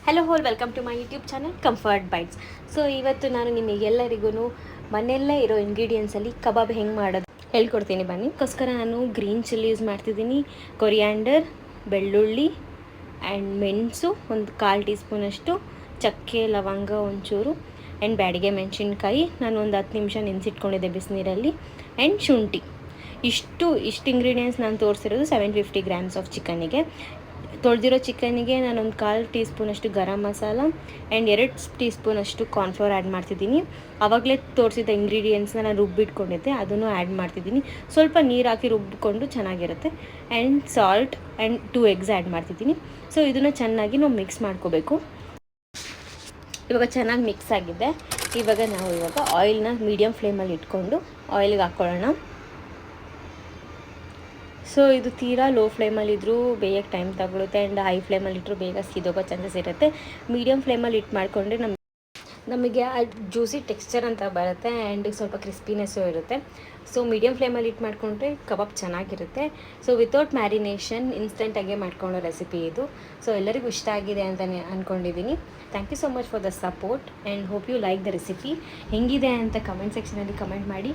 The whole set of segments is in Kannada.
Hello all welcome to my YouTube channel comfort bites. So ಇವತ್ತು ನಾನು ನಿಮಗೆಲ್ಲರಿಗೂ ಮನೆಯಲ್ಲೇ ಇರೋ ಇಂಗ್ರೀಡಿಯೆಂಟ್ಸಲ್ಲಿ ಕಬಾಬ್ ಹೆಂಗೆ ಮಾಡೋದು ಹೇಳ್ಕೊಡ್ತೀನಿ ಬನ್ನಿ. ಅದಕ್ಕೋಸ್ಕರ ನಾನು ಗ್ರೀನ್ ಚಿಲ್ಲಿ ಯೂಸ್ ಮಾಡ್ತಿದ್ದೀನಿ, ಕೊರಿಯಾಂಡರ್, ಬೆಳ್ಳುಳ್ಳಿ ಆ್ಯಂಡ್ ಮೆಣಸು ಒಂದು 1/4 ಟೀ ಸ್ಪೂನಷ್ಟು, ಚಕ್ಕೆ ಲವಂಗ ಒಂಚೂರು ಆ್ಯಂಡ್ ಬ್ಯಾಡಿಗೆ ಮೆಣಸಿನ್ಕಾಯಿ ನಾನು ಒಂದು 10 ನಿಮಿಷ ನೆನೆಸಿಟ್ಕೊಂಡಿದ್ದೆ ಬಿಸಿನೀರಲ್ಲಿ, ಆ್ಯಂಡ್ ಶುಂಠಿ. ಇಷ್ಟು ಇಂಗ್ರೀಡಿಯೆಂಟ್ಸ್ ನಾನು ತೋರಿಸಿರೋದು 750 ಗ್ರಾಮ್ಸ್ ಆಫ್ ಚಿಕನ್ನಿಗೆ. ತೊಳೆದಿರೋ ಚಿಕನ್ನಿಗೆ ನಾನೊಂದು 1/4 ಟೀ ಸ್ಪೂನಷ್ಟು ಗರಂ ಮಸಾಲ ಆ್ಯಂಡ್ 2 ಟೀ ಸ್ಪೂನಷ್ಟು ಕಾರ್ನ್ಫ್ಲೋರ್ ಆ್ಯಡ್ ಮಾಡ್ತಿದ್ದೀನಿ. ಆವಾಗಲೇ ತೋರಿಸಿದ ಇಂಗ್ರೀಡಿಯೆಂಟ್ಸ್ನ ನಾನು ರುಬ್ಬಿಟ್ಕೊಂಡಿದ್ದೆ, ಅದನ್ನು ಆ್ಯಡ್ ಮಾಡ್ತಿದ್ದೀನಿ. ಸ್ವಲ್ಪ ನೀರು ಹಾಕಿ ರುಬ್ಬಿಕೊಂಡು ಚೆನ್ನಾಗಿರುತ್ತೆ. And salt and 2 eggs add ಮಾಡ್ತಿದ್ದೀನಿ. ಸೊ ಇದನ್ನು ಚೆನ್ನಾಗಿ ನಾವು ಮಿಕ್ಸ್ ಮಾಡ್ಕೋಬೇಕು. ಇವಾಗ ಚೆನ್ನಾಗಿ ಮಿಕ್ಸ್ ಆಗಿದೆ. ಇವಾಗ ಆಯಿಲ್ನ ಮೀಡಿಯಮ್ ಫ್ಲೇಮಲ್ಲಿ ಇಟ್ಕೊಂಡು ಆಯಿಲ್ಗೆ ಹಾಕ್ಕೊಳ್ಳೋಣ. ಸೊ ಇದು ತೀರಾ ಲೋ ಫ್ಲೇಮಲ್ಲಿದ್ದರೂ ಬೇಯಕ್ಕೆ ಟೈಮ್ ತಗೊಳುತ್ತೆ, ಆ್ಯಂಡ್ ಹೈ ಫ್ಲೇಮಲ್ಲಿಟ್ಟರು ಬೇಗ ಸಿದೋಗೋ ಚಾನ್ಸಸ್ ಇರುತ್ತೆ. ಮೀಡಿಯಮ್ ಫ್ಲೇಮಲ್ಲಿ ಇಟ್ಟು ಮಾಡಿಕೊಂಡ್ರೆ ನಮಗೆ ಆ ಜ್ಯೂಸಿ ಟೆಕ್ಸ್ಚರ್ ಅಂತ ಬರುತ್ತೆ, ಆ್ಯಂಡ್ ಸ್ವಲ್ಪ ಕ್ರಿಸ್ಪಿನೆಸ್ಸು ಇರುತ್ತೆ. ಸೊ ಮೀಡಿಯಮ್ ಫ್ಲೇಮಲ್ಲಿ ಇಟ್ಟು ಮಾಡಿಕೊಂಡ್ರೆ ಕಬಾಬ್ ಚೆನ್ನಾಗಿರುತ್ತೆ. ಸೊ ವಿತೌಟ್ ಮ್ಯಾರಿನೇಷನ್ ಇನ್ಸ್ಟೆಂಟಾಗೆ ಮಾಡ್ಕೊಳ್ಳೋ ರೆಸಿಪಿ ಇದು. ಸೊ ಎಲ್ಲರಿಗೂ ಇಷ್ಟ ಆಗಿದೆ ಅಂತಲೇ ಅಂದ್ಕೊಂಡಿದ್ದೀನಿ. Thank you so much for the support and hope you like the recipe. ಹೆಂಗಿದೆ ಅಂತ ಕಮೆಂಟ್ ಸೆಕ್ಷನಲ್ಲಿ ಕಮೆಂಟ್ ಮಾಡಿ.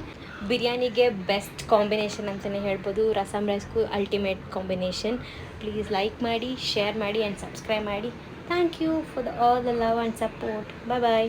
ಬಿರಿಯಾನಿಗೆ ಬೆಸ್ಟ್ ಕಾಂಬಿನೇಷನ್ ಅಂತಲೇ ಹೇಳ್ಬೋದು, ರಸಮ್ ರೈಸ್ಗೂ ಅಲ್ಟಿಮೇಟ್ ಕಾಂಬಿನೇಷನ್. ಪ್ಲೀಸ್ ಲೈಕ್ ಮಾಡಿ, ಶೇರ್ ಮಾಡಿ ಆ್ಯಂಡ್ ಸಬ್ಸ್ಕ್ರೈಬ್ ಮಾಡಿ. Thank you for all the love and support. Bye bye.